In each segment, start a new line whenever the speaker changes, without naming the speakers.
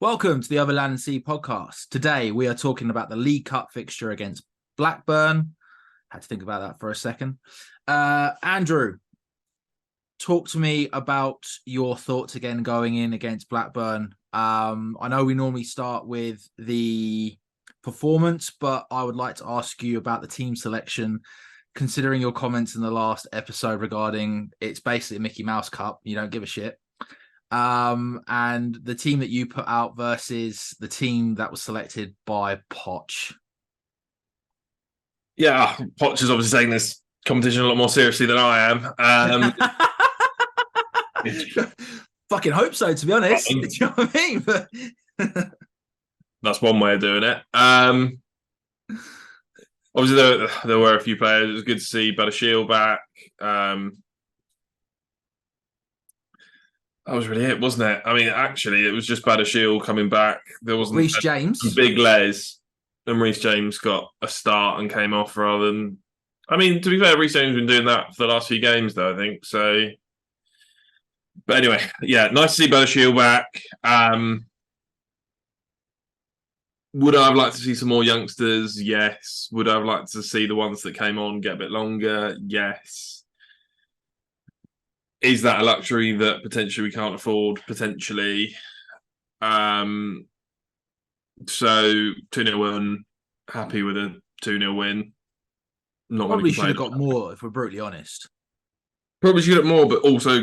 Welcome to the Other Land and Sea podcast. Today we are talking about the League Cup fixture against Blackburn. Had to think about that for a second. Andrew, talk to me about your thoughts again going in against Blackburn. I know we normally start with the performance, but I would like to ask you about the team selection, considering your comments in the last episode regarding it's basically a Mickey Mouse Cup. You don't give a shit. And the team that you put out versus the team that was selected by Poch.
Yeah, Poch is obviously taking this competition a lot more seriously than I am.
Fucking hope so, to be honest. Do you know what I mean?
That's one way of doing it. Obviously, there were a few players. It was good to see Badashil back. That was really it, wasn't it? I mean, actually, it was just Badashil coming back. There wasn't
Reece James.
Big Les. And Reece James got a start and came off rather than... I mean, to be fair, Reece James has been doing that for the last few games, though, I think. So... But anyway, yeah, nice to see Badashil back. Would I have liked to see some more youngsters? Yes. Would I have liked to see the ones that came on get a bit longer? Yes. Is that a luxury that potentially we can't afford? Potentially. So 2-0 win. Happy with a 2-0 win. Not
Probably should have got more, if we're brutally honest.
Probably should have more, but also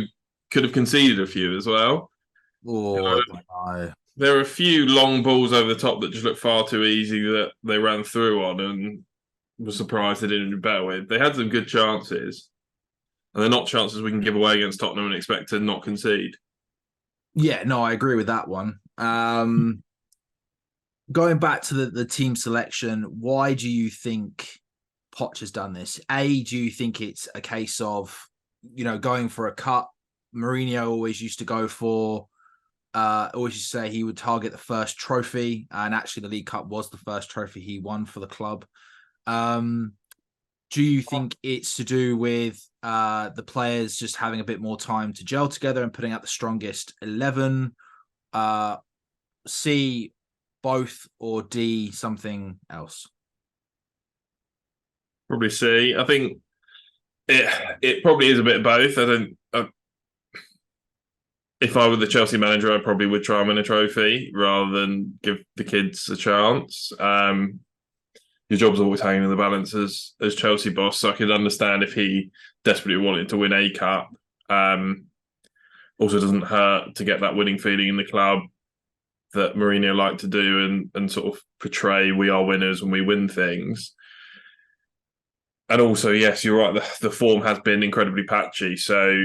could have conceded a few as well.
Oh,
there are a few long balls over the top that just look far too easy that they ran through on, and was surprised they didn't do better with. They had some good chances. And they're not chances we can give away against Tottenham and expect to not concede.
Yeah, no, I agree with that one. Going back to the team selection, why do you think Poch has done this? A, do you think it's a case of, going for a cup? Mourinho always used to go for, always used to say he would target the first trophy. And actually the League Cup was the first trophy he won for the club. Do you think it's to do with the players just having a bit more time to gel together and putting out the strongest 11? C, both, or D, something else?
Probably C. I think it probably is a bit of both. If I were the Chelsea manager, I probably would try and win a trophy rather than give the kids a chance. Your job's always hanging in the balance as Chelsea boss. So I could understand if he desperately wanted to win a cup. Also, doesn't hurt to get that winning feeling in the club that Mourinho liked to do and sort of portray we are winners when we win things. And also, yes, you're right. The form has been incredibly patchy. So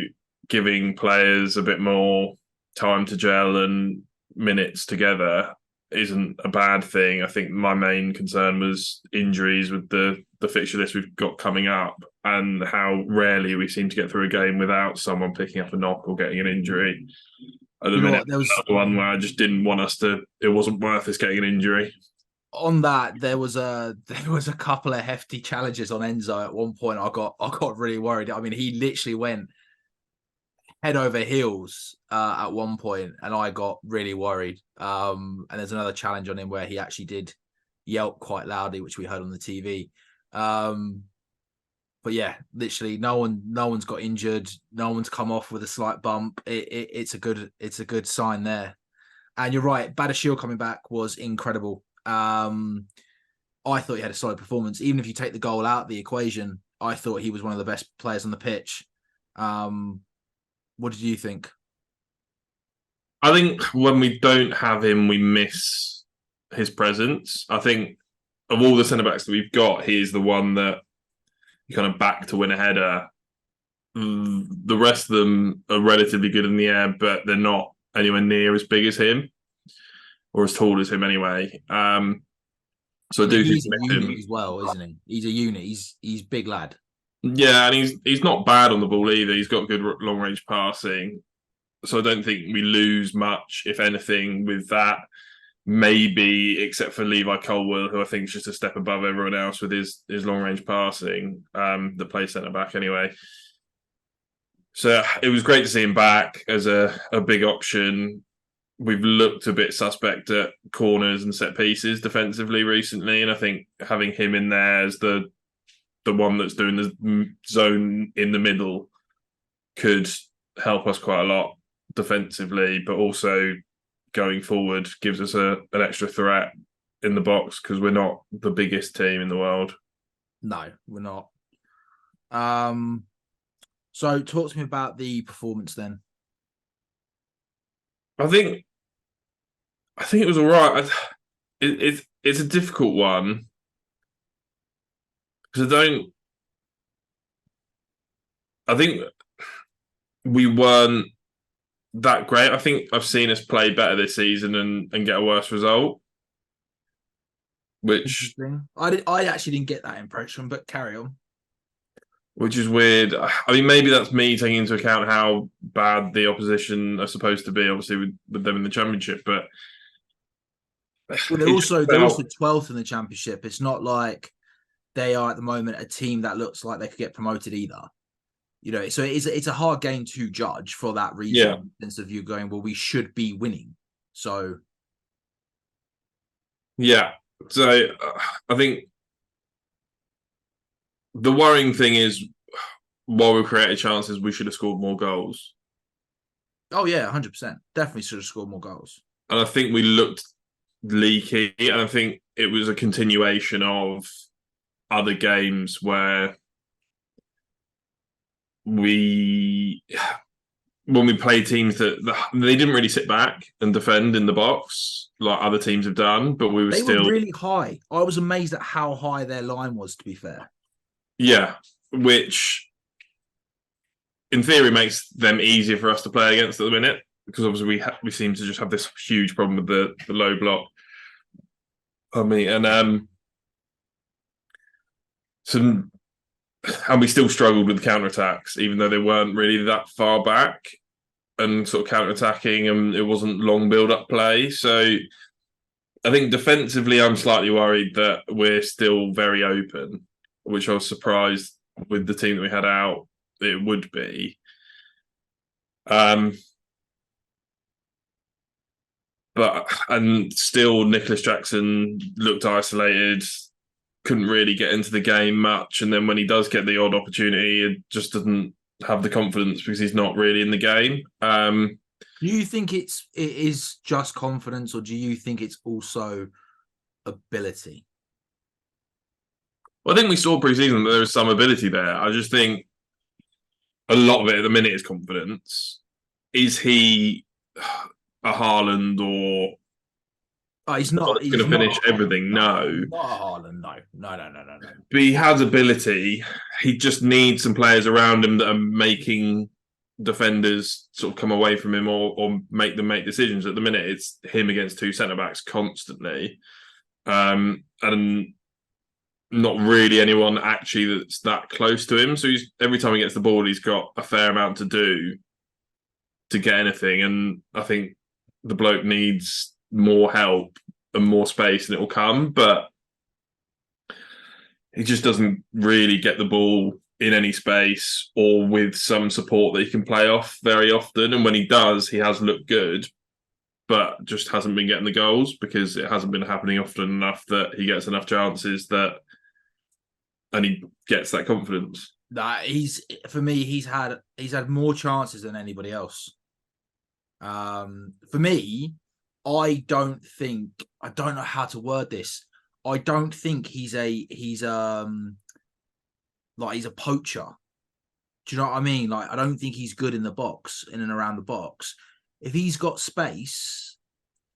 giving players a bit more time to gel and minutes together isn't a bad thing. I think my main concern was injuries with the fixture list we've got coming up and how rarely we seem to get through a game without someone picking up a knock or getting an injury. At the minute, there was one where I just didn't want us to. It wasn't worth us getting an injury.
On that, there was a couple of hefty challenges on Enzo at one point. I got really worried. I mean, he literally went head over heels at one point, and I got really worried. And there's another challenge on him where he actually did yelp quite loudly, which we heard on the TV. But yeah, literally, no one's got injured. No one's come off with a slight bump. It's a good sign there. And you're right, Badashil coming back was incredible. I thought he had a solid performance. Even if you take the goal out of the equation, I thought he was one of the best players on the pitch. What did you think?
I think when we don't have him, we miss his presence. I think of all the centre-backs that we've got, he is the one that you kind of back to win a header. The rest of them are relatively good in the air, but they're not anywhere near as big as him or as tall as him anyway. So I do think
he's a unit as well, isn't he? He's a unit. He's big lad.
Yeah, and he's not bad on the ball either. He's got good long range passing. So I don't think we lose much, if anything, with that. Maybe, except for Levi Colwill, who I think is just a step above everyone else with his long range passing, that plays centre back anyway. So it was great to see him back as a big option. we've looked a bit suspect at corners and set pieces defensively recently, and I think having him in there as the one that's doing the zone in the middle could help us quite a lot defensively, but also going forward gives us an extra threat in the box because we're not the biggest team in the world.
No, we're not. So talk to me about the performance then.
I think it was all right. It's a difficult one because I think we weren't that great. I think I've seen us play better this season and get a worse result. Which
I actually didn't get that impression, but carry on.
Which is weird. I mean, maybe that's me taking into account how bad the opposition are supposed to be, obviously with them in the championship. But
well, they're also 12th in the championship. It's not like they are at the moment a team that looks like they could get promoted either. You know, so it's a hard game to judge for that reason.
Yeah.
In the sense of you going, well, we should be winning. So
yeah, so I think the worrying thing is, while we created chances, we should have scored more goals.
Oh yeah, 100%. Definitely should have scored more goals.
And I think we looked leaky, and I think it was a continuation of other games where when we play teams that they didn't really sit back and defend in the box like other teams have done, but we were still
really high. I was amazed at how high their line was, to be fair.
Yeah, which in theory makes them easier for us to play against at the minute, because obviously we seem to just have this huge problem with the low block. I mean, and we still struggled with counter-attacks, even though they weren't really that far back and sort of counter-attacking, and it wasn't long build-up play. So I think defensively, I'm slightly worried that we're still very open, which I was surprised with the team that we had out it would be. And still Nicholas Jackson looked isolated, couldn't really get into the game much, and then when he does get the odd opportunity, it just doesn't have the confidence because he's not really in the game.
Do you think it is just confidence, or do you think it's also ability?
Well, I think we saw pre-season that there is some ability there. I just think a lot of it at the minute is confidence. Is he a Haaland or?
He's not
going to finish everything. No,
not a Haaland. No.
But he has ability. He just needs some players around him that are making defenders sort of come away from him or make them make decisions. At the minute, it's him against two centre backs constantly, and not really anyone actually that's that close to him. So every time he gets the ball, he's got a fair amount to do to get anything. And I think the bloke needs more help and more space, and it will come. But he just doesn't really get the ball in any space or with some support that he can play off very often. And when he does, he has looked good, but just hasn't been getting the goals because it hasn't been happening often enough that he gets enough chances and he gets that confidence.
For me, he's had more chances than anybody else. For me, I don't know how to word this. I don't think he's a poacher. Do you know what I mean? Like, I don't think he's good in the box, in and around the box. If he's got space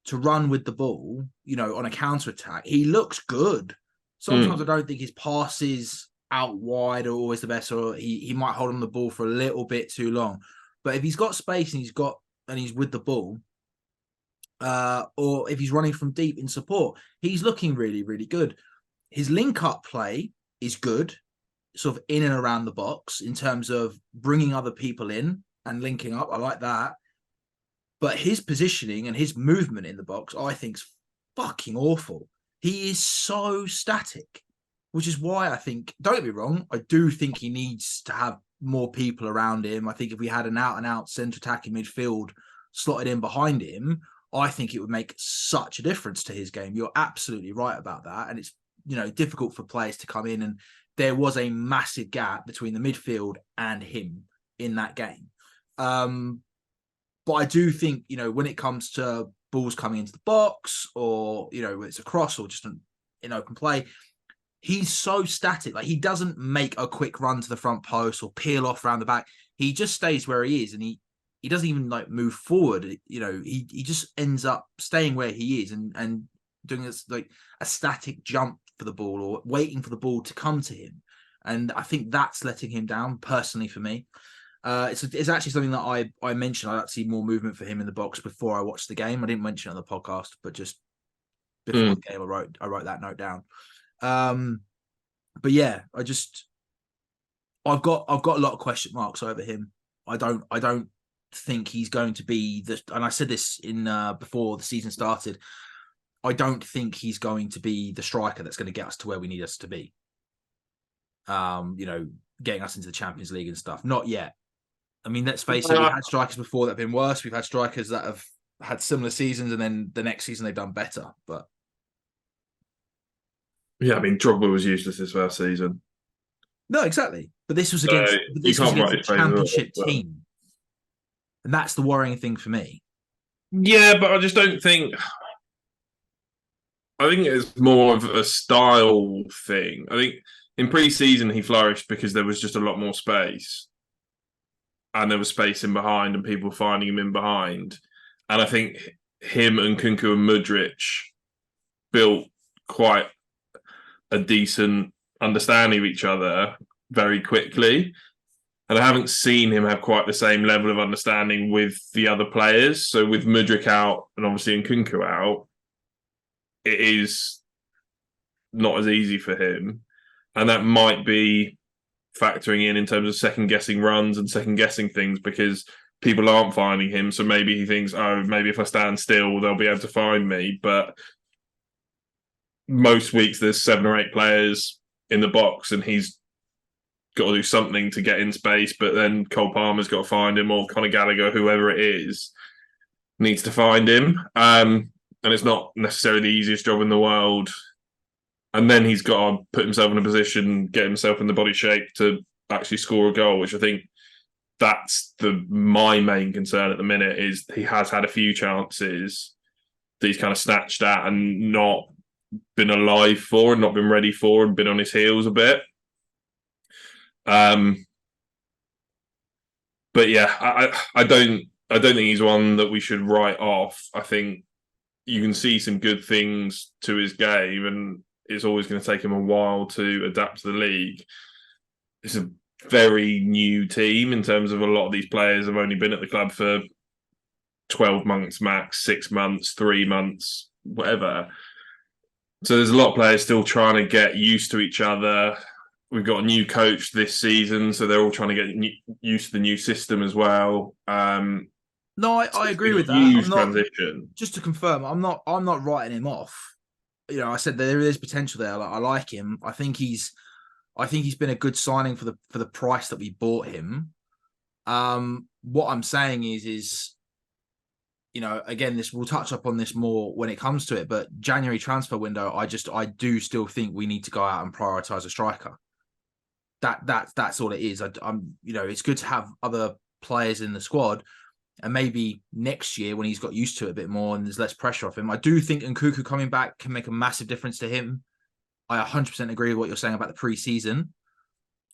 to run with the ball, on a counter attack, he looks good. Sometimes I don't think his passes out wide are always the best, or he might hold on the ball for a little bit too long. But if he's got space and he's with the ball, or if he's running from deep in support, he's looking really, really good. His link-up play is good, sort of in and around the box in terms of bringing other people in and linking up. I like that. But his positioning and his movement in the box, I think, is fucking awful. He is so static, which is why I think, don't get me wrong, I do think he needs to have more people around him. I think if we had an out-and-out centre attacking midfield slotted in behind him, I think it would make such a difference to his game. You're absolutely right about that. And it's, difficult for players to come in. And there was a massive gap between the midfield and him in that game. But I do think, when it comes to balls coming into the box or, when it's a cross or just an open play, he's so static. Like, he doesn't make a quick run to the front post or peel off around the back. He just stays where he is, and he doesn't even move forward. He just ends up staying where he is and doing this like a static jump for the ball or waiting for the ball to come to him. And I think that's letting him down personally for me. It's actually something that I mentioned. I'd like to see more movement for him in the box before I watched the game. I didn't mention it on the podcast, but just before the game, I wrote that note down. But yeah, I've got a lot of question marks over him. I don't think he's going to be and I said this in before the season started. I don't think he's going to be the striker that's going to get us to where we need us to be. Getting us into the Champions League and stuff. Not yet. I mean, let's face it, we've had strikers before that have been worse. We've had strikers that have had similar seasons and then the next season they've done better. But
yeah, I mean, Drogba was useless this first season.
No, exactly. But this was against a championship team. And that's the worrying thing for me.
Yeah, but I just don't think... I think it's more of a style thing. I think in pre-season he flourished because there was just a lot more space. And there was space in behind and people finding him in behind. And I think him and Kunku and Mudryk built quite a decent understanding of each other very quickly. And I haven't seen him have quite the same level of understanding with the other players. So with Mudryk out and obviously Kunku out, it is not as easy for him. And that might be factoring in terms of second-guessing runs and second-guessing things because people aren't finding him. So maybe he thinks, oh, maybe if I stand still, they'll be able to find me. But most weeks there's 7 or 8 players in the box and he's got to do something to get in space, but then Cole Palmer's got to find him, or Conor Gallagher, whoever it is, needs to find him. And it's not necessarily the easiest job in the world. And then he's got to put himself in a position, get himself in the body shape to actually score a goal, which I think that's my main concern at the minute is he has had a few chances that he's kind of snatched at and not been alive for and not been ready for and been on his heels a bit. But yeah, I don't think he's one that we should write off. I think you can see some good things to his game, and it's always going to take him a while to adapt to the league. It's a very new team in terms of a lot of these players have only been at the club for 12 months max, 6 months, 3 months, whatever. So there's a lot of players still trying to get used to each other. We've got a new coach this season, so they're all trying to get used to the new system as well.
No, I agree with that.
Huge transition.
Just to confirm, I'm not writing him off. I said there is potential there. I like him. I think he's been a good signing for the price that we bought him. What I'm saying is, again, we'll touch up on this more when it comes to it. But January transfer window, I do still think we need to go out and prioritize a striker. That's all it is. It's good to have other players in the squad, and maybe next year when he's got used to it a bit more and there's less pressure off him, I do think Nkunku coming back can make a massive difference to him. I 100% agree with what you're saying about the pre-season,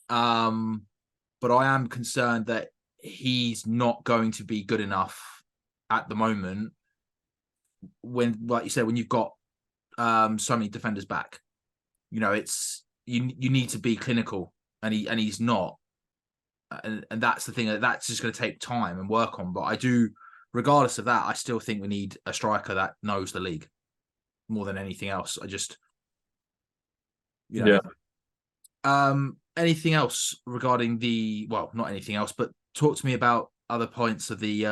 but I am concerned that he's not going to be good enough at the moment. When, like you said, when you've got so many defenders back, it's you need to be clinical. And he's not, and that's the thing. That's just going to take time and work on. But I do, regardless of that, I still think we need a striker that knows the league more than anything else. Yeah. Anything else regarding not anything else, but talk to me about other points of the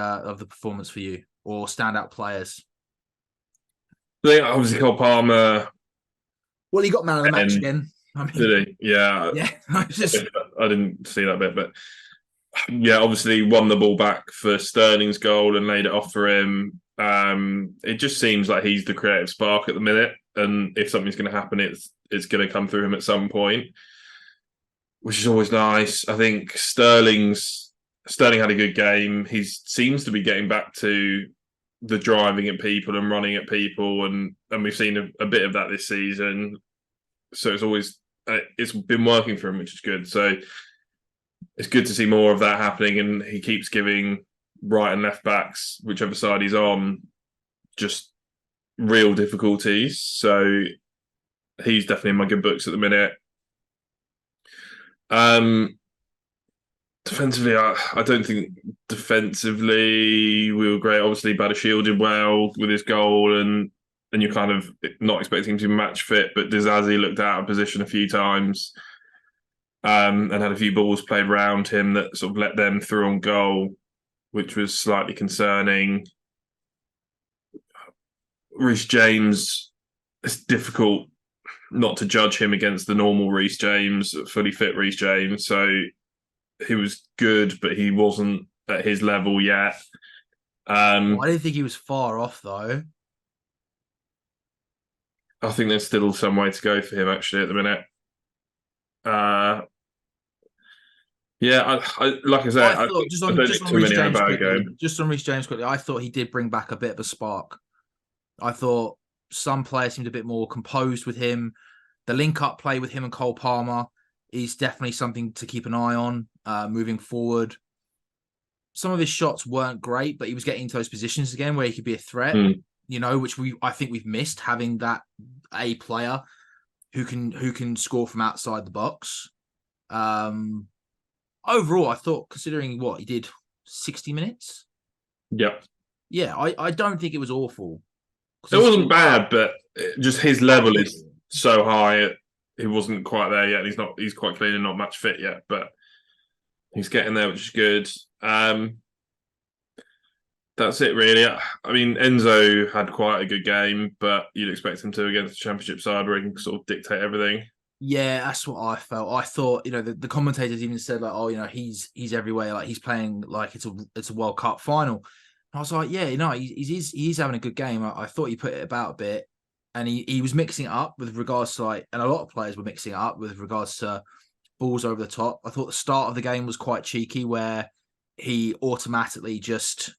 performance for you or standout players.
I think obviously Cole Palmer.
Well, he got man of the match again.
Did he? Yeah.
Yeah.
I didn't see that bit, but yeah, obviously won the ball back for Sterling's goal and laid it off for him. It just seems like he's the creative spark at the minute, and if something's going to happen, it's going to come through him at some point, which is always nice. I think Sterling had a good game. He seems to be getting back to the driving at people and running at people, and we've seen a bit of that this season. So it's been working for him, which is good. So it's good to see more of that happening, and he keeps giving right and left backs, whichever side he's on, just real difficulties. So he's definitely in my good books at the minute. Defensively, I don't think defensively we were great. Obviously, Badiashile did well with his goal, and you're kind of not expecting him to be match fit, but Dizazi looked out of position a few times, and had a few balls played around him that sort of let them through on goal, which was slightly concerning. Reece James, it's difficult not to judge him against the normal Reece James, fully fit Reece James. So he was good, but he wasn't at his level yet.
I didn't think he was far off, though.
I think there's still some way to go for him, actually, at the minute. Yeah, I like I said, I
thought
don't think too many had a bad game.
Just on Reece James quickly, I thought he did bring back a bit of a spark. I thought some players seemed a bit more composed with him. The link-up play with him and Cole Palmer is definitely something to keep an eye on moving forward. Some of his shots weren't great, but he was getting into those positions again where he could be a threat, which I think we've missed, having that a player who can score from outside the box. Overall, I thought, considering what he did, 60 minutes.
Yep.
Yeah, I don't think it was awful.
It wasn't bad, but just his level is so high. He wasn't quite there yet. He's quite clearly not match fit yet, but he's getting there, which is good. That's it, really. I mean, Enzo had quite a good game, but you'd expect him to against the Championship side where he can sort of dictate everything.
Yeah, that's what I felt. I thought, the commentators even said like, oh, he's everywhere, like he's playing like it's a World Cup final. And I was like, yeah, he's having a good game. I thought he put it about a bit, and he was mixing it up with regards to and a lot of players were mixing it up with regards to balls over the top. I thought the start of the game was quite cheeky, where he automatically just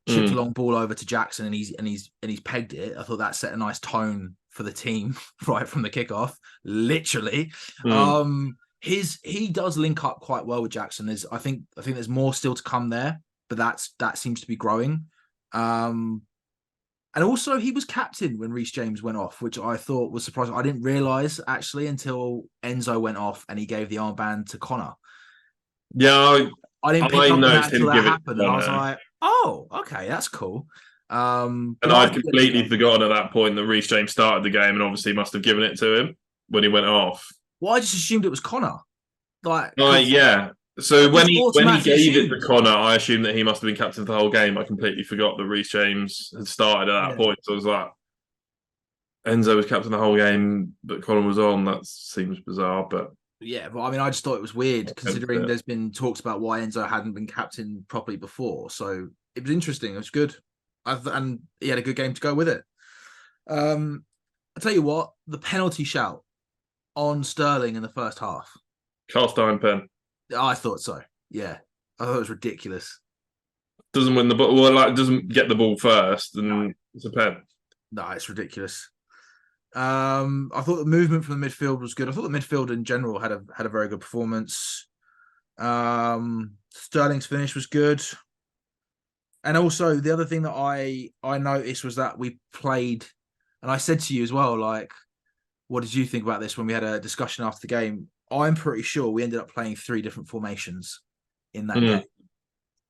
chipped a long ball over to Jackson and he's pegged it. I thought that set a nice tone for the team right from the kickoff, literally. He does link up quite well with Jackson. I think there's more still to come there, but that seems to be growing. And also he was captain when Reece James went off, which I thought was surprising. I didn't realise actually until Enzo went off and he gave the armband to Connor.
Yeah,
I didn't pick up on that until that happened, and I was like, "Oh, okay, that's cool."
And I'd completely forgotten at that point that Reece James started the game, and obviously must have given it to him when he went off.
Well, I just assumed it was Connor.
Yeah. So when he gave it to Connor, I assumed that he must have been captain for the whole game. I completely forgot that Reece James had started at that point. So I was like, Enzo was captain the whole game, but Connor was on. That seems bizarre, but.
Yeah, but I mean, I just thought it was weird considering there's been talks about why Enzo hadn't been captain properly before. So it was interesting. It was good. And he had a good game to go with it. I'll tell you what, the penalty shout on Sterling in the first half.
Cast iron pen.
I thought so. Yeah. I thought it was ridiculous.
Doesn't win the ball. Well, doesn't get the ball first, and it's a pen.
No, it's ridiculous. I thought the movement from the midfield was good. I thought the midfield in general had a very good performance. Sterling's finish was good. And also the other thing that I noticed was that we played, and I said to you as well, like, what did you think about this when we had a discussion after the game? I'm pretty sure we ended up playing 3 different formations in that game,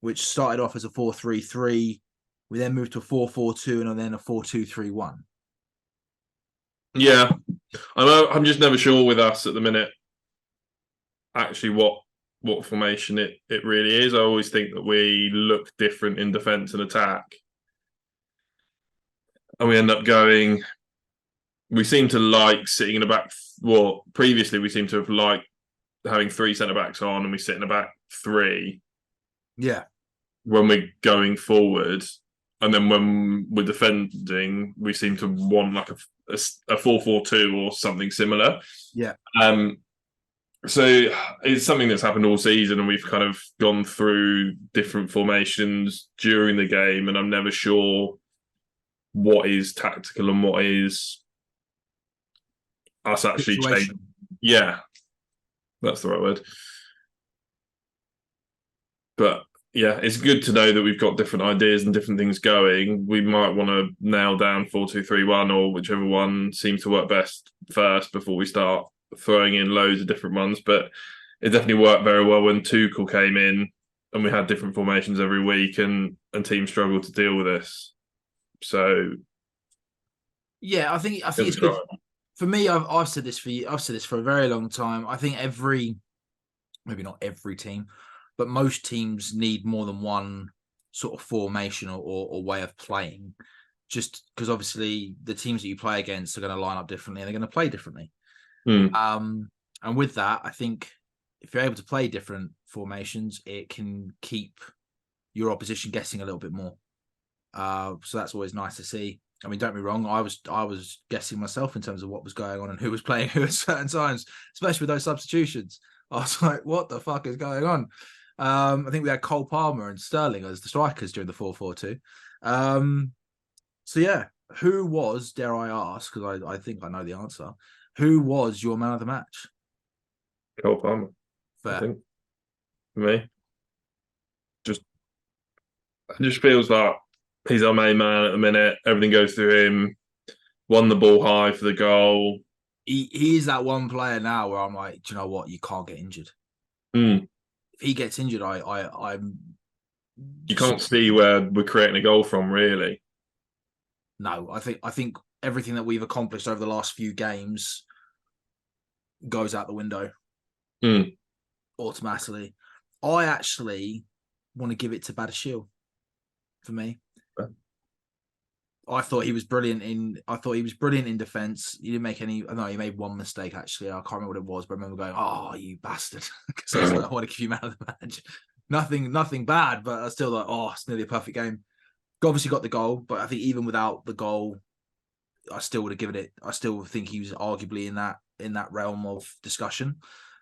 which started off as a 4-3-3. We then moved to a 4-4-2 and then a 4-2-3-1.
Yeah, I know. I'm just never sure with us at the minute. Actually, what formation it really is. I always think that we look different in defence and attack, and we end up going. We seem to like sitting in the back. Well, previously we seem to have liked having 3 centre backs on, and we sit in the back 3.
Yeah.
When we're going forward, and then when we're defending, we seem to want like a 4-4-2 or something similar.
Yeah.
So it's something that's happened all season, and we've kind of gone through different formations during the game, and I'm never sure what is tactical and what is us actually changing. Yeah, that's the right word. But yeah, it's good to know that we've got different ideas and different things going. We might want to nail down 4-2-3-1 or whichever one seems to work best first before we start throwing in loads of different ones. But it definitely worked very well when Tuchel came in and we had different formations every week, and teams struggled to deal with this. So
yeah, I think it's good. For me, I've said this for a very long time. I think maybe not every team, but most teams need more than one sort of formation or way of playing, just because obviously the teams that you play against are going to line up differently and they're going to play differently. And with that, I think if you're able to play different formations, it can keep your opposition guessing a little bit more. So that's always nice to see. I mean, don't be wrong. I was guessing myself in terms of what was going on and who was playing who at certain times, especially with those substitutions. I was like, what the fuck is going on? I think we had Cole Palmer and Sterling as the strikers during the 4-4-2. So yeah, who was, dare I ask, because I think I know the answer, who was your man of the match?
Cole Palmer.
Fair.
I think for me. It just feels like he's our main man at the minute. Everything goes through him. Won the ball high for the goal.
He is that one player now where I'm like, do you know what? You can't get injured.
If
he gets injured, I'm.
You can't see where we're creating a goal from, really.
No, I think everything that we've accomplished over the last few games goes out the window automatically. I actually want to give it to Badiashile. For me, I thought he was brilliant in defence. He didn't make any. No, he made one mistake actually. I can't remember what it was, but I remember going, "Oh, you bastard!" Because I was like, "I want to give you man of the match." Nothing bad, but I still like, "Oh, it's nearly a perfect game." Obviously got the goal, but I think even without the goal, I still would have given it. I still think he was arguably in that realm of discussion.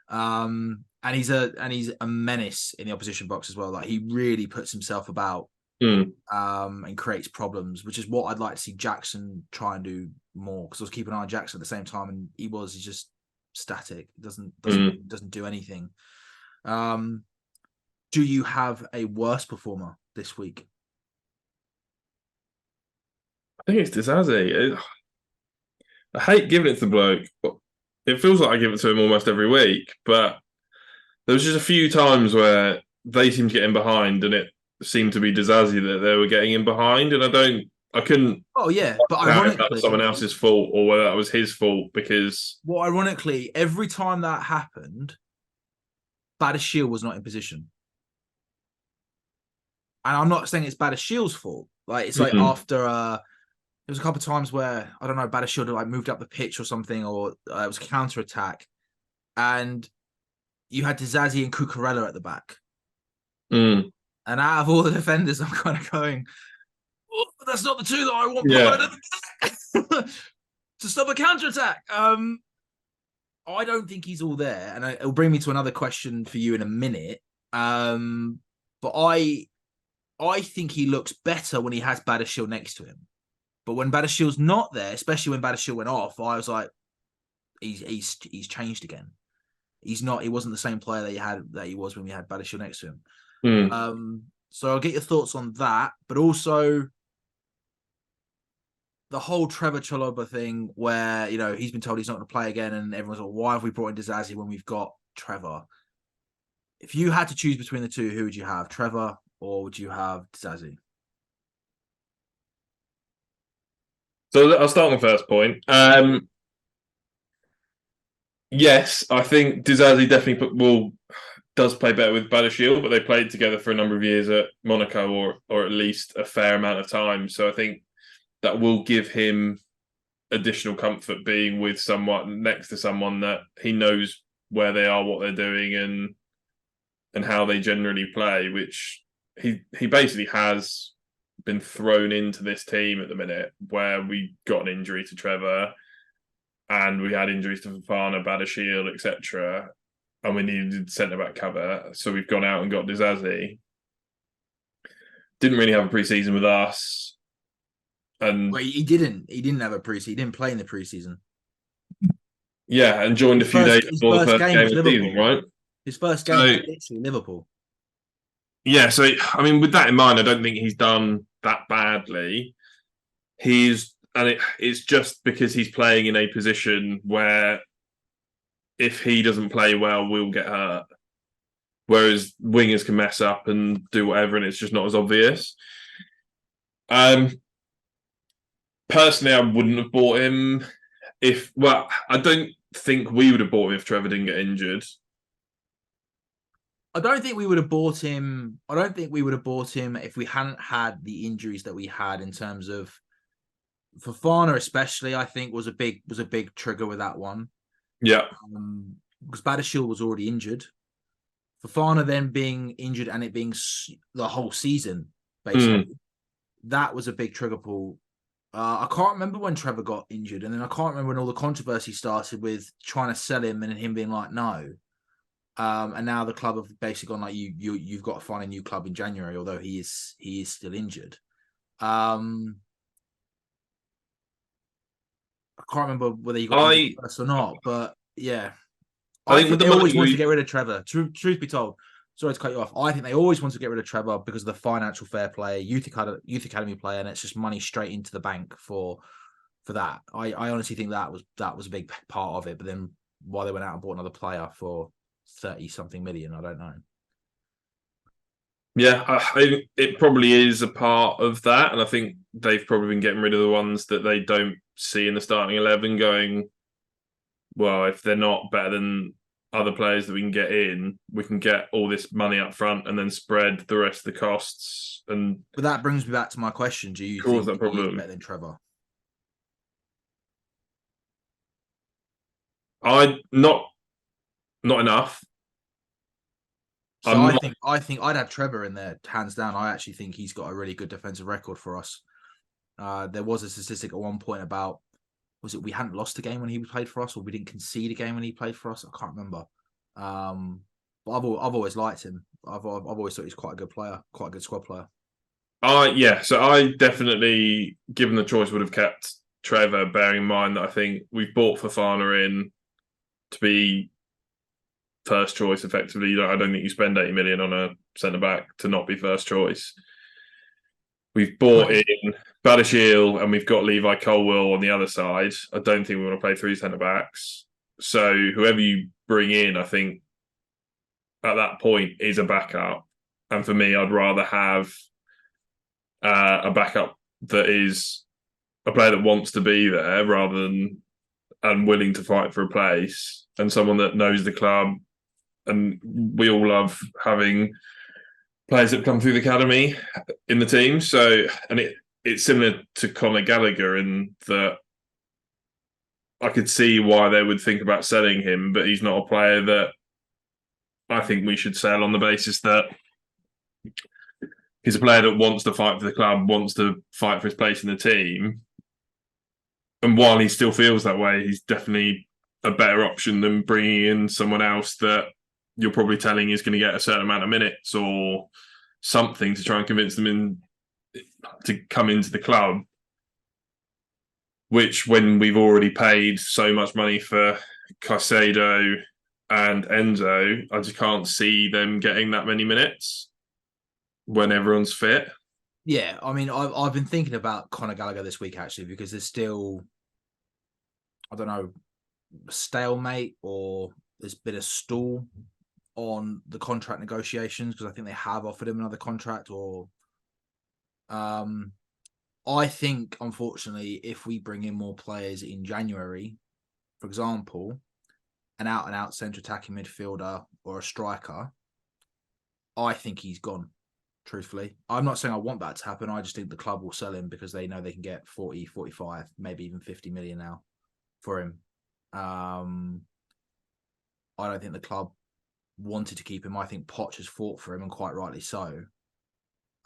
And he's a menace in the opposition box as well. Like he really puts himself about. And creates problems, which is what I'd like to see Jackson try and do more. Because I was keeping an eye on Jackson at the same time, and he's just static. Doesn't do anything. Do you have a worse performer this week?
I think it's Disazzi. I hate giving it to the bloke, but it feels like I give it to him almost every week. But there was just a few times where they seemed to get in behind, and it seemed to be Disazzi that they were getting in behind, and I couldn't.
Oh yeah, but ironically,
that was someone else's fault or whether that was his fault because.
Well, ironically, every time that happened, Badiashile was not in position, and I'm not saying it's Badashile's fault. Like it's like after there was a couple of times where I don't know Badiashile like moved up the pitch or something, or it was a counter attack, and you had Disazzi and Cucurella at the back. And out of all the defenders, I'm kind of going, oh, that's not the two that I want behind at the back to stop a counter-attack. I don't think he's all there. And it'll bring me to another question for you in a minute. But I think he looks better when he has Badiashile next to him. But when Badashile's not there, especially when Badiashile went off, I was like, he's changed again. He wasn't the same player that he was when we had Badiashile next to him. So I'll get your thoughts on that, but also the whole Trevor Chalobah thing where, he's been told he's not going to play again and everyone's like, why have we brought in Disazzi when we've got Trevor? If you had to choose between the two, who would you have, Trevor or would you have Disazzi?
So I'll start on the first point. Yes, I think Disazzi definitely does play better with Badiashile, but they played together for a number of years at Monaco or at least a fair amount of time. So I think that will give him additional comfort being with someone next to someone that he knows where they are, what they're doing and how they generally play, which he basically has been thrown into this team at the minute where we got an injury to Trevor and we had injuries to Fofana, Badashiel, etc. And we needed centre-back cover. So we've gone out and got Dizazi. Didn't really have a pre-season with us. And
Well, he didn't. He didn't have a pre-season. He didn't play in the pre-season.
yeah, and joined a few days before the first game of the season, right?
His first game was literally Liverpool.
Yeah, so I mean, with that in mind, I don't think he's done that badly. It's just because he's playing in a position where if he doesn't play well, we'll get hurt. Whereas wingers can mess up and do whatever, and it's just not as obvious. Personally, I wouldn't have bought him I don't think we would have bought him if Trevor didn't get injured.
I don't think we would have bought him. I don't think we would have bought him if we hadn't had the injuries that we had in terms of Fofana, especially. I think was a big trigger with that one.
Yeah,
because Badashiel was already injured. Fofana then being injured and it being the whole season, basically, that was a big trigger pull. I can't remember when Trevor got injured, and then I can't remember when all the controversy started with trying to sell him and him being like, no. And now the club have basically gone like, you've got to find a new club in January, although he is still injured. I can't remember whether he got injured first or not, but yeah, I think they always wanted to get rid of Trevor. Truth be told, sorry to cut you off. I think they always want to get rid of Trevor because of the financial fair play, youth academy player, and it's just money straight into the bank for that. I honestly think that was a big part of it. But then why they went out and bought another player for 30-something million, I don't know.
Yeah, it probably is a part of that, and I think they've probably been getting rid of the ones that they don't see in the starting 11, going, well, if they're not better than other players that we can get in, we can get all this money up front and then spread the rest of the costs. But
that brings me back to my question: do you think
that problem?
He's better than Trevor?
Not enough.
So I think I'd have Trevor in there, hands down. I actually think he's got a really good defensive record for us. There was a statistic at one point about, was it we hadn't lost a game when he played for us, or we didn't concede a game when he played for us? I can't remember. But I've always liked him. I've always thought he's quite a good player, quite a good squad player.
Yeah. So I definitely, given the choice, would have kept Trevor, bearing in mind that I think we've bought Fofana in to be first choice effectively. I don't think you spend 80 million on a centre back to not be first choice. We've bought in Badashiel and we've got Levi Colwill on the other side. I don't think we want to play three centre backs. So whoever you bring in, I think at that point is a backup. And for me, I'd rather have a backup that is a player that wants to be there rather than and willing to fight for a place, and someone that knows the club. And we all love having players that come through the academy in the team. So, and it's similar to Conor Gallagher in that I could see why they would think about selling him, but he's not a player that I think we should sell on the basis that he's a player that wants to fight for the club, wants to fight for his place in the team. And while he still feels that way, he's definitely a better option than bringing in someone else that you're probably telling is going to get a certain amount of minutes or something to try and convince them to come into the club. Which, when we've already paid so much money for Caicedo and Enzo, I just can't see them getting that many minutes when everyone's fit.
Yeah, I mean, I've been thinking about Conor Gallagher this week actually, because there's still, I don't know, stalemate, or there's been a stall on the contract negotiations, because I think they have offered him another contract. Or I think, unfortunately, if we bring in more players in January, for example, an out-and-out centre attacking midfielder or a striker, I think he's gone. Truthfully, I'm not saying I want that to happen. I just think the club will sell him because they know they can get 40, 45, maybe even 50 million now for him. I don't think the club wanted to keep him. I think Poch has fought for him, and quite rightly so.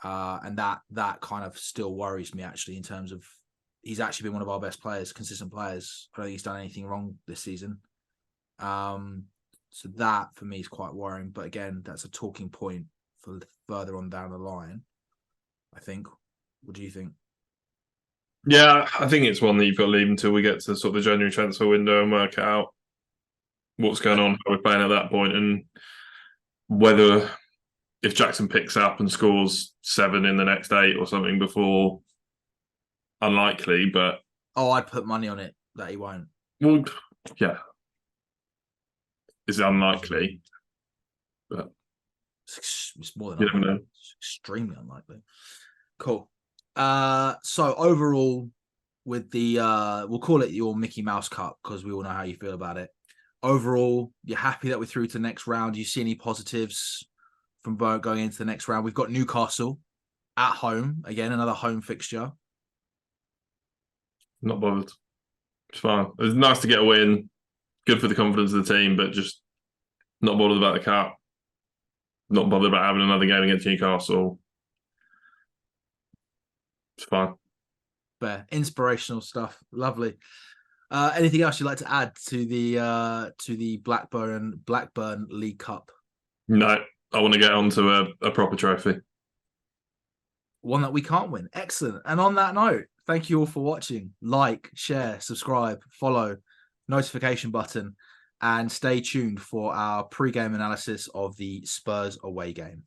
And that kind of still worries me, actually, in terms of he's actually been one of our best players, consistent players. I don't think he's done anything wrong this season. So that for me is quite worrying. But again, that's a talking point for further on down the line, I think. What do you think?
Yeah, I think it's one that you've got to leave until we get to sort of the January transfer window and work out what's going on, how we're playing at that point, and whether if Jackson picks up and scores 7 in the next 8 or something before, unlikely, but
I'd put money on it that he won't.
Well, yeah, it's unlikely, but
it's more than
you never know.
It's extremely unlikely. Cool. So overall, with the we'll call it your Mickey Mouse Cup because we all know how you feel about it. Overall, you're happy that we're through to the next round. Do you see any positives from going into the next round? We've got Newcastle at home again, another home fixture.
Not bothered. It's fine. It's nice to get a win. Good for the confidence of the team, but just not bothered about the cup. Not bothered about having another game against Newcastle. It's fine.
Fair. Inspirational stuff. Lovely. Anything else you'd like to add to the Blackburn League Cup?
No, I want to get on to a proper trophy.
One that we can't win. Excellent. And on that note, thank you all for watching. Like, share, subscribe, follow, notification button, and stay tuned for our pre-game analysis of the Spurs away game.